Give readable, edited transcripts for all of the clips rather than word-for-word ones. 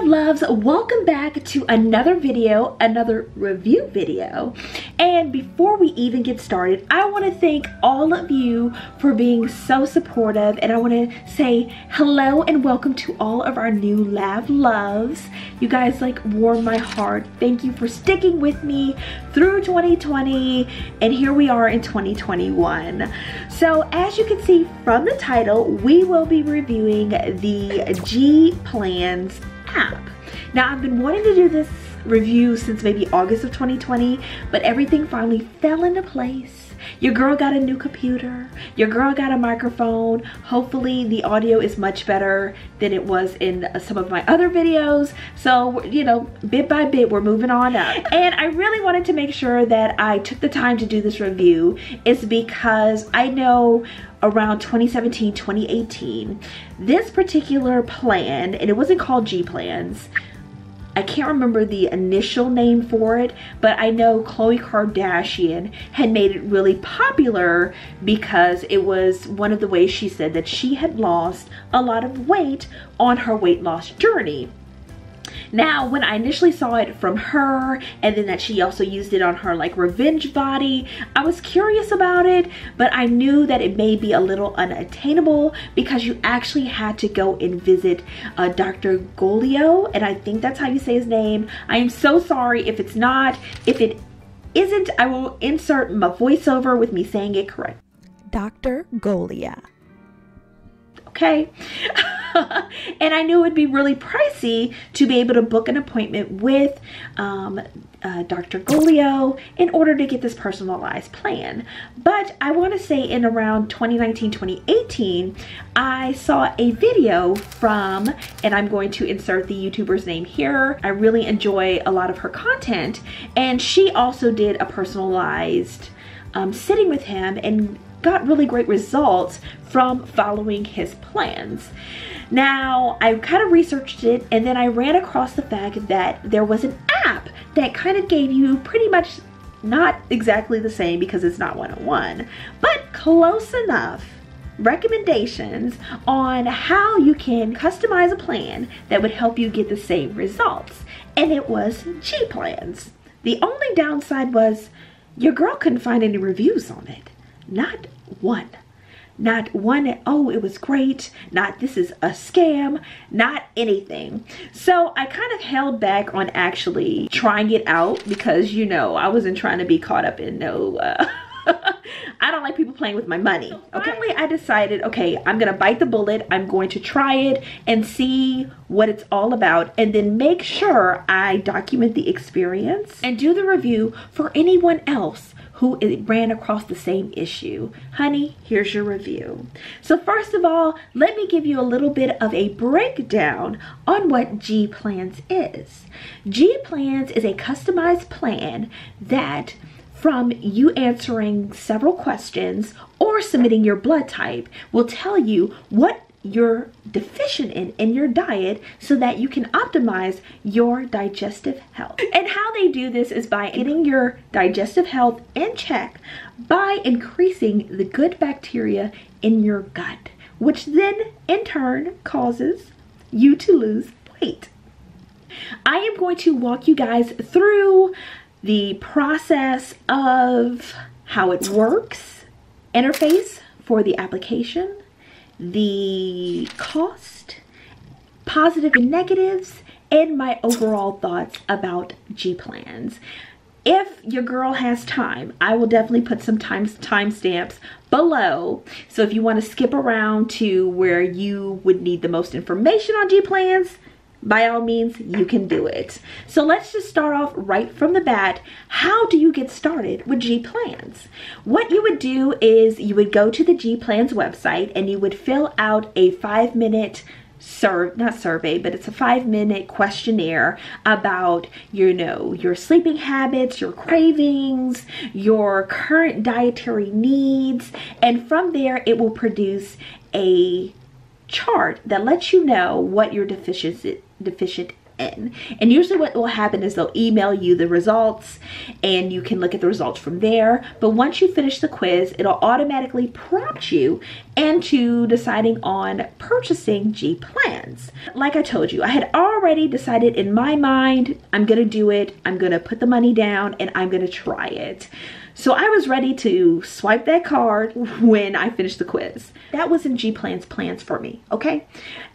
loves, welcome back to another video, another review video. And before we even get started, I want to thank all of you for being so supportive, and I want to say hello and welcome to all of our new lab loves. You guys like warm my heart. Thank you for sticking with me through 2020, and here we are in 2021. So as you can see from the title, we will be reviewing the G Plans app. Now, I've been wanting to do this review since maybe August of 2020, but everything finally fell into place. Your girl got a new computer, your girl got a microphone. Hopefully the audio is much better than it was in some of my other videos. So, you know, bit by bit, we're moving on up. And I really wanted to make sure that I took the time to do this review is because I know around 2017, 2018, this particular plan, and it wasn't called G Plans, I can't remember the initial name for it, but I know Khloe Kardashian had made it really popular because it was one of the ways she said that she had lost a lot of weight on her weight loss journey. Now, when I initially saw it from her, and then that she also used it on her like revenge body, I was curious about it, but I knew that it may be a little unattainable because you actually had to go and visit Dr. Golio, and I think that's how you say his name. I am so sorry if it's not. If it isn't, I will insert my voiceover with me saying it correct. Dr. Golia. Okay. And I knew it would be really pricey to be able to book an appointment with Dr. Golio in order to get this personalized plan. But I want to say in around 2019, 2018, I saw a video from, and I'm going to insert the YouTuber's name here. I really enjoy a lot of her content, and she also did a personalized sitting with him and got really great results from following his plans. Now, I kind of researched it, and then I ran across the fact that there was an app that kind of gave you pretty much, not exactly the same because it's not one-on-one, but close enough recommendations on how you can customize a plan that would help you get the same results. And it was G Plans. The only downside was your girl couldn't find any reviews on it. Not one. Not one, oh, it was great. Not this is a scam. Not anything. So I kind of held back on actually trying it out because, you know, I wasn't trying to be caught up in no, I don't like people playing with my money. Okay. Finally, I decided, okay, I'm going to bite the bullet. I'm going to try it and see what it's all about, and then make sure I document the experience and do the review for anyone else who ran across the same issue. Honey, here's your review. So first of all, let me give you a little bit of a breakdown on what G Plans is. G Plans is a customized plan that, from you answering several questions or submitting your blood type, will tell you what you're deficient in your diet so that you can optimize your digestive health. And how they do this is by getting your digestive health in check by increasing the good bacteria in your gut, which then in turn causes you to lose weight. I am going to walk you guys through the process of how it works, interface for the application, the cost, positive and negatives, and my overall thoughts about G Plans. If your girl has time, I will definitely put some timestamps below. So if you want to skip around to where you would need the most information on G Plans, by all means, you can do it. So let's just start off right from the bat. How do you get started with G Plans? What you would do is you would go to the G Plans website and you would fill out a 5-minute not survey, but it's a 5-minute questionnaire about, you know, your sleeping habits, your cravings, your current dietary needs, and from there it will produce a chart that lets you know what you're deficient in. And usually what will happen is they'll email you the results and you can look at the results from there. But once you finish the quiz, it'll automatically prompt you into deciding on purchasing G plans. Like I told you, I had already decided in my mind, I'm gonna do it, I'm gonna put the money down, and I'm gonna try it. So I was ready to swipe that card when I finished the quiz. That wasn't G plans for me, okay?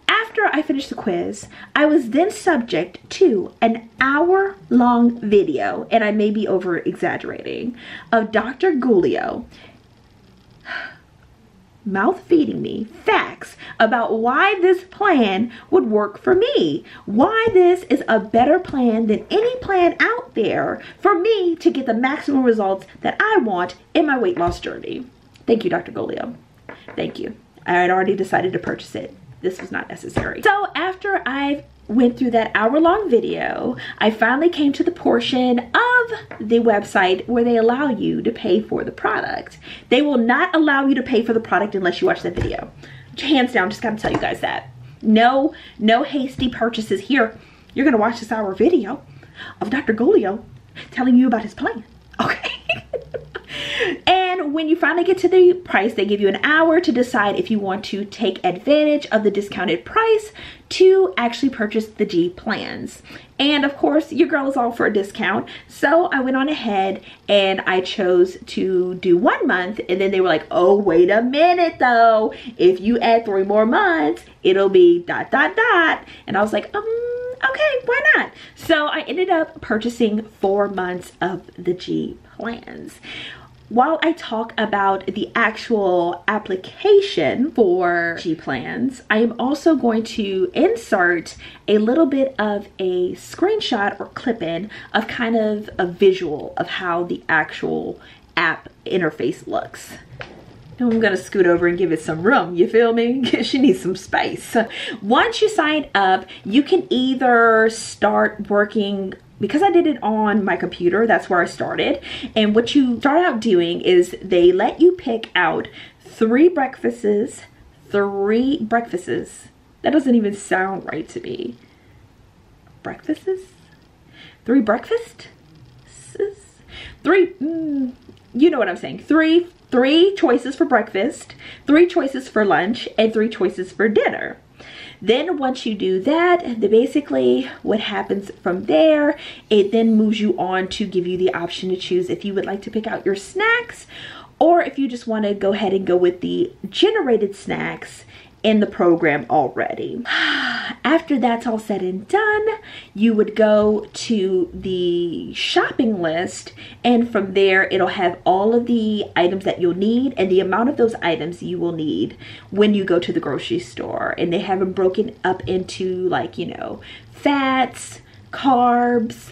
After I finished the quiz, I was then subject to an hour-long video, and I may be over exaggerating, of Dr. Gulio mouth feeding me facts about why this plan would work for me, why this is a better plan than any plan out there for me to get the maximum results that I want in my weight loss journey. Thank you, Dr. Gulio. Thank you. I had already decided to purchase it. This was not necessary. So after I went through that hour-long video, I finally came to the portion of the website where they allow you to pay for the product. They will not allow you to pay for the product unless you watch that video. Hands down, just gotta tell you guys that. No hasty purchases here. You're gonna watch this hour video of Dr. Gulio telling you about his plan, okay? And when you finally get to the price, they give you an hour to decide if you want to take advantage of the discounted price to actually purchase the G plans. And of course, your girl is all for a discount. So I went on ahead and I chose to do 1 month. And then they were like, oh, wait a minute though. If you add 3 more months, it'll be ... And I was like, okay, why not? So I ended up purchasing 4 months of the G plans. While I talk about the actual application for G plans, I am also going to insert a little bit of a screenshot or clip-in of kind of a visual of how the actual app interface looks. I'm gonna scoot over and give it some room, you feel me? She needs some space. Once you sign up, you can either start working, because I did it on my computer, that's where I started. And what you start out doing is they let you pick out 3 breakfasts. That doesn't even sound right to me. Breakfasts? 3 breakfasts? 3, you know what I'm saying. 3 choices for breakfast, 3 choices for lunch, and 3 choices for dinner. Then once you do that, basically what happens from there, it then moves you on to give you the option to choose if you would like to pick out your snacks, or if you just want to go ahead and go with the generated snacks in the program already. After that's all said and done, you would go to the shopping list, and from there it'll have all of the items that you'll need and the amount of those items you will need when you go to the grocery store. And they have them broken up into, like, you know, fats, carbs,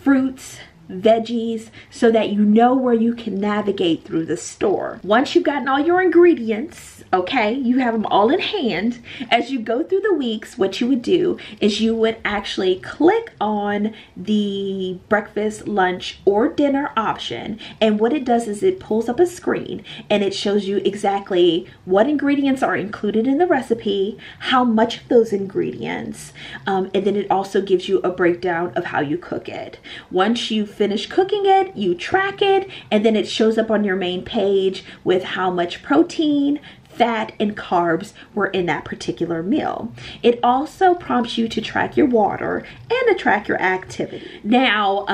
fruits, veggies, so that you know where you can navigate through the store. Once you've gotten all your ingredients, okay, you have them all in hand, as you go through the weeks, what you would do is you would actually click on the breakfast, lunch, or dinner option, and what it does is it pulls up a screen and it shows you exactly what ingredients are included in the recipe, how much of those ingredients, and then it also gives you a breakdown of how you cook it. Once you finish cooking it, you track it, and then it shows up on your main page with how much protein, fat, and carbs were in that particular meal. It also prompts you to track your water and to track your activity. Now,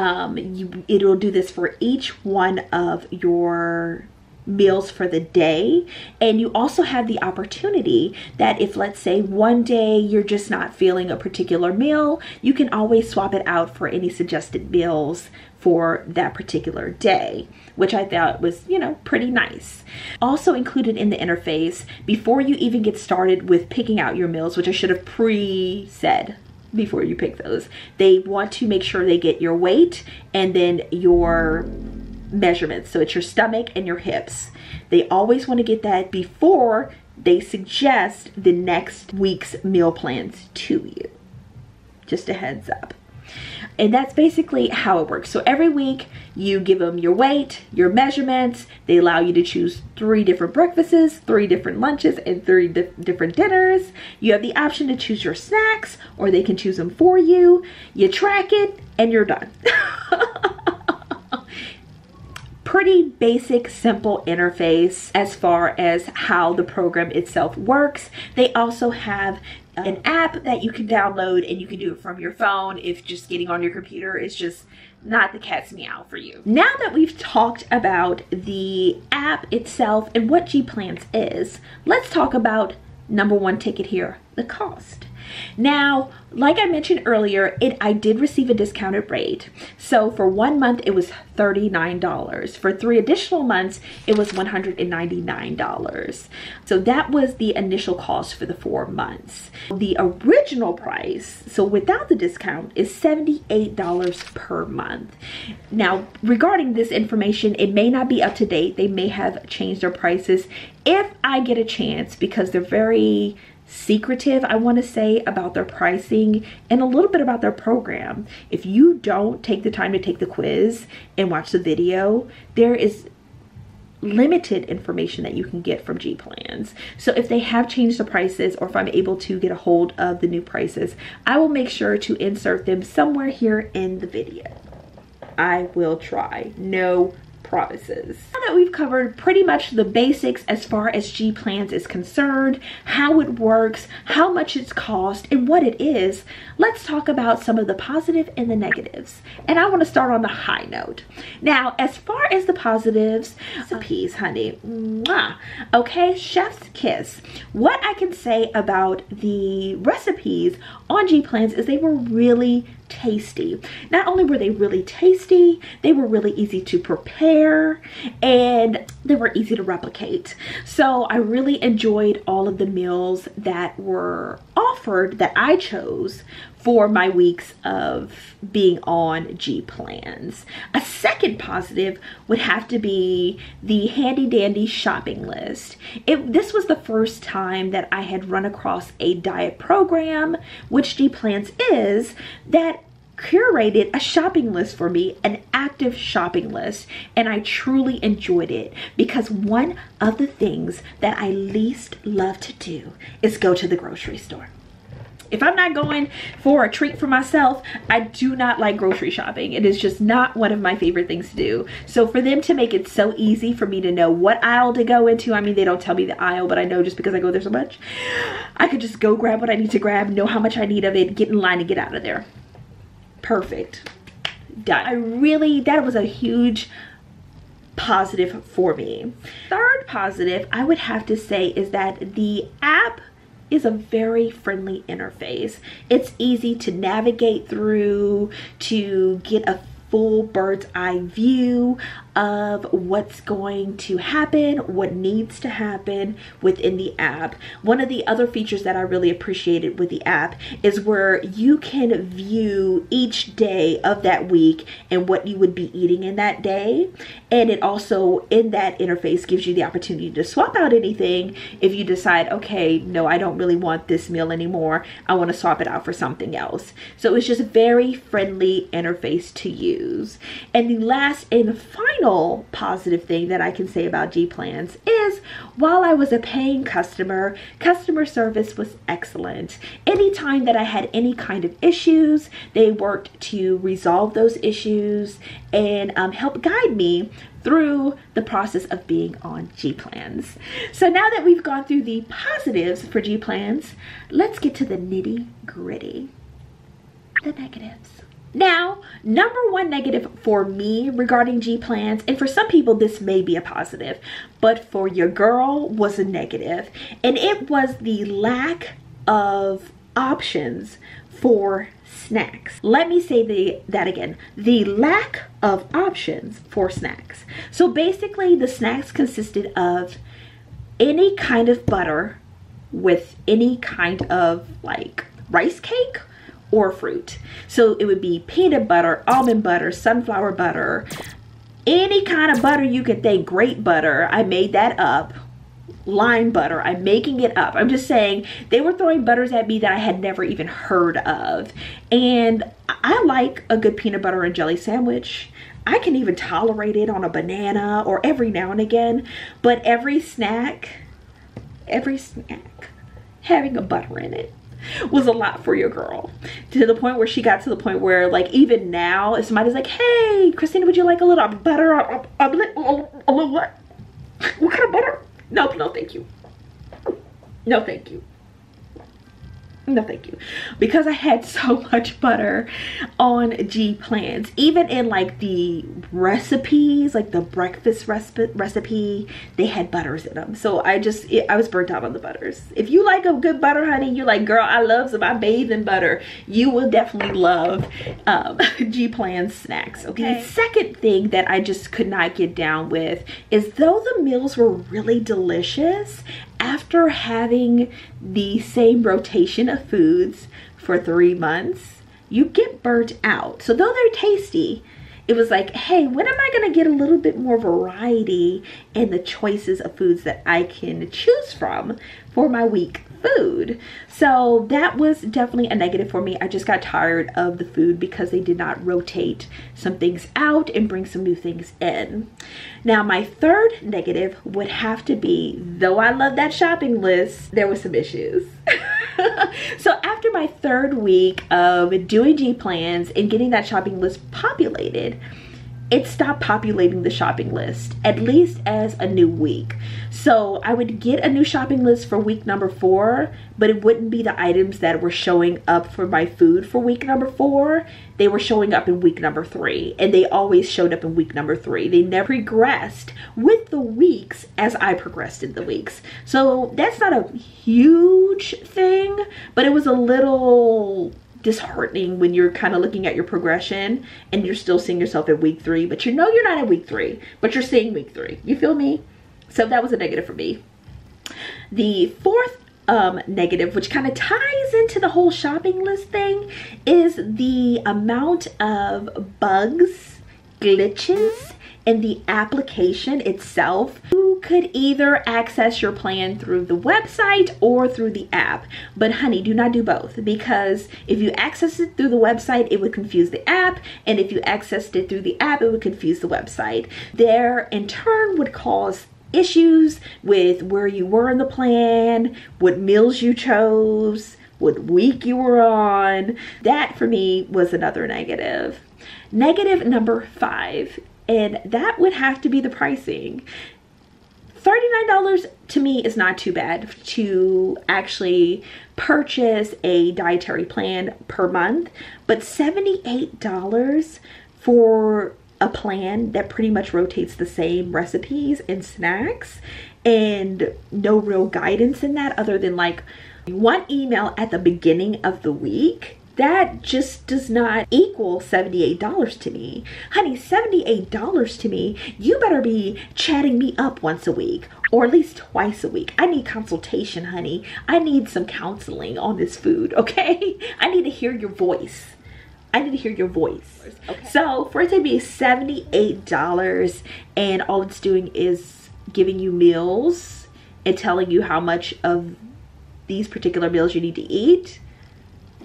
it'll do this for each one of your meals for the day, and you also have the opportunity that if, let's say, one day you're just not feeling a particular meal, you can always swap it out for any suggested meals for that particular day, which I thought was, you know, pretty nice. Also included in the interface, before you even get started with picking out your meals, which I should have pre-said before you pick those, they want to make sure they get your weight and then your measurements. So it's your stomach and your hips. They always want to get that before they suggest the next week's meal plans to you. Just a heads up. And that's basically how it works. So every week you give them your weight, your measurements. They allow you to choose 3 different breakfasts, 3 different lunches, and 3 different dinners. You have the option to choose your snacks, or they can choose them for you. You track it and you're done. Pretty basic, simple interface as far as how the program itself works. They also have an app that you can download, and you can do it from your phone if just getting on your computer is just not the cat's meow for you. Now that we've talked about the app itself and what G Plans is, let's talk about number 1 ticket here, the cost. Now, like I mentioned earlier, I did receive a discounted rate. So for 1 month, it was $39. For 3 additional months, it was $199. So that was the initial cost for the 4 months. The original price, so without the discount, is $78 per month. Now, regarding this information, it may not be up to date. They may have changed their prices if I get a chance, because they're very secretive, I want to say, about their pricing and a little bit about their program. If you don't take the time to take the quiz and watch the video, there is limited information that you can get from G Plans. So if they have changed the prices, or if I'm able to get a hold of the new prices, I will make sure to insert them somewhere here in the video. I will try. No promises. Now that we've covered pretty much the basics as far as G Plans is concerned, how it works, how much it's cost, and what it is, let's talk about some of the positive and the negatives. And I want to start on the high note. Now, as far as the positives, recipes, honey. Mwah. Okay, chef's kiss. What I can say about the recipes on G Plans is they were really tasty. Not only were they really tasty, they were really easy to prepare, and they were easy to replicate. So I really enjoyed all of the meals that were offered that I chose for my weeks of being on G Plans. A second positive would have to be the handy dandy shopping list. This was the first time that I had run across a diet program, which G Plans is, that curated a shopping list for me, an active shopping list, and I truly enjoyed it, because one of the things that I least love to do is go to the grocery store. If I'm not going for a treat for myself, I do not like grocery shopping. It is just not one of my favorite things to do. So for them to make it so easy for me to know what aisle to go into, I mean, they don't tell me the aisle, but I know just because I go there so much, I could just go grab what I need to grab, know how much I need of it, get in line and get out of there. Perfect. Done. That was a huge positive for me. Third positive, I would have to say, is that the app is a very friendly interface. It's easy to navigate through, to get a full bird's eye view of what's going to happen, what needs to happen within the app. One of the other features that I really appreciated with the app is where you can view each day of that week and what you would be eating in that day. And it also, in that interface, gives you the opportunity to swap out anything if you decide, okay, no, I don't really want this meal anymore. I want to swap it out for something else. So it was just a very friendly interface to use. And the last and final positive thing that I can say about G Plans is, while I was a paying customer, customer service was excellent. Anytime that I had any kind of issues, they worked to resolve those issues and help guide me through the process of being on G Plans. So now that we've gone through the positives for G Plans, let's get to the nitty gritty, the negatives. Now, number one negative for me regarding G Plans, and for some people this may be a positive, but for your girl was a negative, and it was the lack of options for snacks. Let me say that again, the lack of options for snacks. So basically the snacks consisted of any kind of butter with any kind of like rice cake or fruit. So it would be peanut butter, almond butter, sunflower butter, any kind of butter you could think, grape butter, I made that up, lime butter, I'm making it up. I'm just saying they were throwing butters at me that I had never even heard of. And I like a good peanut butter and jelly sandwich. I can even tolerate it on a banana or every now and again, but every snack having a butter in it was a lot for your girl, to the point where she got to the point where, like, even now if somebody's like, hey Christina, would you like a little butter, a little what kind of butter? Nope, no thank you, no thank you, no thank you, because I had so much butter on G plans. Even in like the recipes, like the breakfast recipe, they had butters in them. So I was burnt out on the butters. If you like a good butter, honey, you're like, girl, I love some, I bathe in butter, you will definitely love G plan snacks. Okay, the second thing that I just could not get down with is, though the meals were really delicious, after having the same rotation of foods for 3 months, you get burnt out. So though they're tasty, it was like, hey, when am I gonna get a little bit more variety in the choices of foods that I can choose from for my week food? So that was definitely a negative for me. I just got tired of the food because they did not rotate some things out and bring some new things in. Now, my third negative would have to be, though I love that shopping list, there were some issues. So after my third week of doing G plans and getting that shopping list populated, it stopped populating the shopping list, at least as a new week. So I would get a new shopping list for week number 4, but it wouldn't be the items that were showing up for my food for week number 4. They were showing up in week number 3, and they always showed up in week number 3. They never progressed with the weeks as I progressed in the weeks. So that's not a huge thing, but it was a little disheartening when you're kind of looking at your progression and you're still seeing yourself at week 3, but you know you're not at week 3, but you're seeing week 3. You feel me? So that was a negative for me. The fourth negative, which kind of ties into the whole shopping list thing, is the amount of bugs, glitches in the application itself. You could either access your plan through the website or through the app, but honey, do not do both, because if you access it through the website, it would confuse the app, and if you accessed it through the app, it would confuse the website. There in turn would cause issues with where you were in the plan, what meals you chose, what week you were on. That for me was another negative. Negative number 5, and that would have to be the pricing. $39 to me is not too bad to actually purchase a dietary plan per month, but $78 for a plan that pretty much rotates the same recipes and snacks, and no real guidance in that other than like one email at the beginning of the week, that just does not equal $78 to me. Honey, $78 to me, you better be chatting me up once a week or at least twice a week. I need consultation, honey. I need some counseling on this food, okay? I need to hear your voice. I need to hear your voice. Okay. So for it to be $78 and all it's doing is giving you meals and telling you how much of these particular meals you need to eat,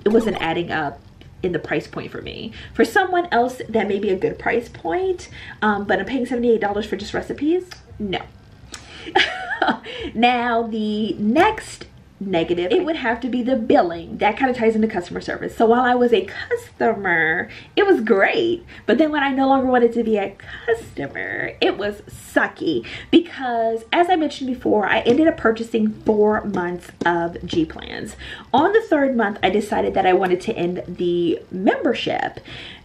it wasn't adding up in the price point for me. For someone else, that may be a good price point, but I'm paying $78 for just recipes? No. Now, the next negative, it would have to be the billing. That kind of ties into customer service. So while I was a customer, it was great, but then when I no longer wanted to be a customer, it was sucky, because as I mentioned before, I ended up purchasing 4 months of G plans. On the 3rd month, I decided that I wanted to end the membership.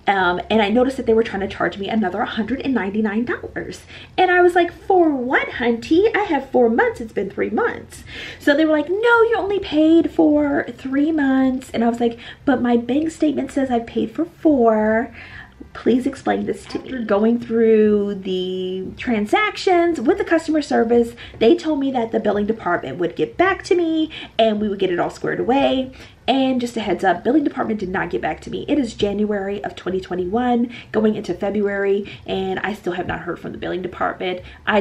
And I noticed that they were trying to charge me another $199. And I was like, for what, hunty? I have 4 months. It's been 3 months. So they were like, no, you only paid for 3 months. And I was like, but my bank statement says I paid for 4. Please explain this to me. After going through the transactions with the customer service, they told me that the billing department would get back to me and we would get it all squared away. And just a heads up, billing department did not get back to me. It is January of 2021 going into February, and I still have not heard from the billing department. I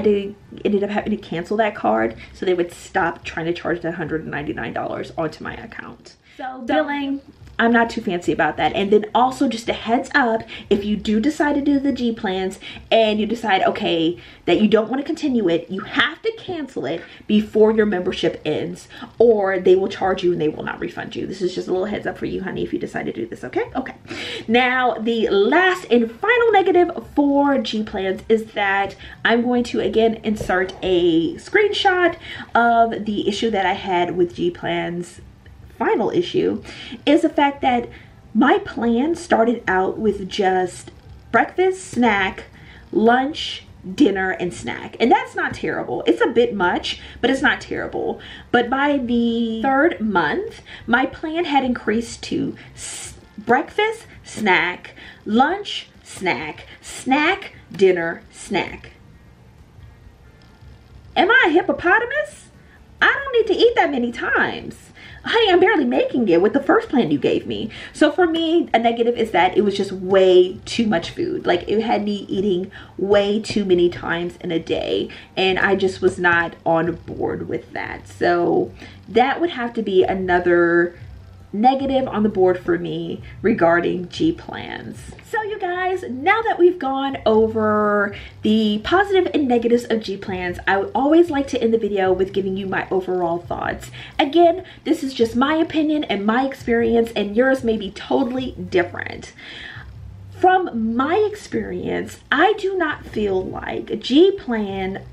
ended up having to cancel that card so they would stop trying to charge that $199 onto my account. So billing, I'm not too fancy about that. And then also just a heads up, if you do decide to do the G plans and you decide, okay, that you don't want to continue it, you have to cancel it before your membership ends, or they will charge you and they will not refund you. This is just a little heads up for you, honey, if you decide to do this, okay? Okay. Now, the last and final negative for G plans is that I'm going to again insert a screenshot of the issue that I had with G plans. Final issue is the fact that my plan started out with just breakfast, snack, lunch, dinner, and snack, and that's not terrible. It's a bit much, but it's not terrible. But by the 3rd month, my plan had increased to breakfast, snack, lunch, snack, snack, dinner, snack. Am I a hippopotamus? I don't need to eat that many times. Honey, I'm barely making it with the first plan you gave me. So for me, a negative is that it was just way too much food. Like, it had me eating way too many times in a day, and I just was not on board with that. So that would have to be another negative on the board for me regarding G plans. So you guys, now that we've gone over the positive and negatives of G plans, I would always like to end the video with giving you my overall thoughts. Again, this is just my opinion and my experience, and yours may be totally different. From my experience, I do not feel like G plan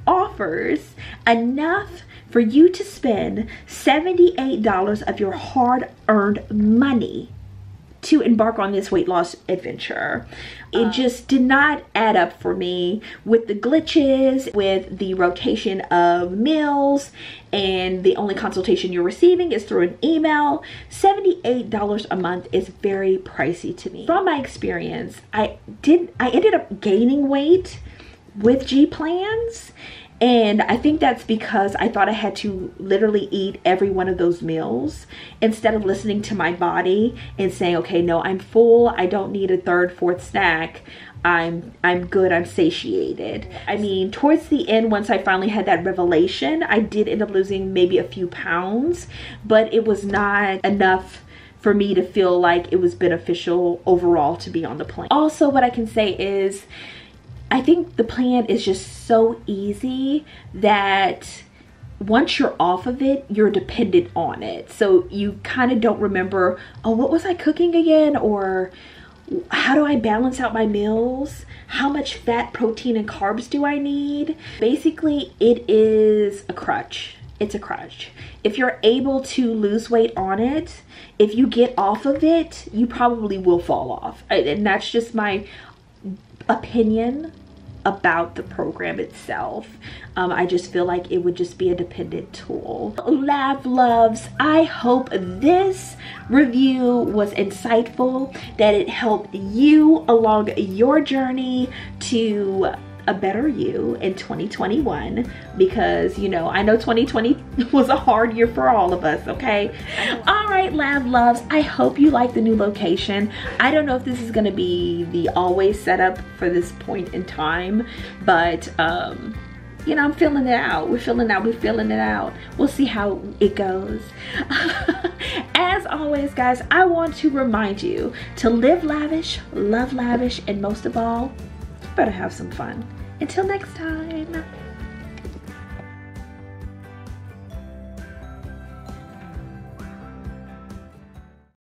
offers enough for you to spend $78 of your hard-earned money to embark on this weight loss adventure. It just did not add up for me with the glitches, with the rotation of meals, and the only consultation you're receiving is through an email. $78 a month is very pricey to me. From my experience, I ended up gaining weight with G plans, and I think that's because I thought I had to literally eat every one of those meals instead of listening to my body and saying, okay, no, I'm full, I don't need a 3rd, 4th snack, I'm good, I'm satiated. I mean, towards the end, once I finally had that revelation, I did end up losing maybe a few pounds, but it was not enough for me to feel like it was beneficial overall to be on the plan. Also, what I can say is, I think the plan is just so easy that once you're off of it, you're dependent on it. So you kind of don't remember, oh, what was I cooking again? Or how do I balance out my meals? How much fat, protein, and carbs do I need? Basically, it is a crutch. It's a crutch. If you're able to lose weight on it, if you get off of it, you probably will fall off. And that's just my opinion about the program itself. I just feel like it would just be a dependent tool. Lab loves, I hope this review was insightful, that it helped you along your journey to a better you in 2021, because you know, I know 2020 was a hard year for all of us, okay? All right, lab loves, I hope you like the new location. I don't know if this is gonna be the always setup for this point in time, but you know, I'm feeling it out. We're feeling it out. We'll see how it goes. As always, guys, I want to remind you to live lavish, love lavish, and most of all, better have some fun. Until next time.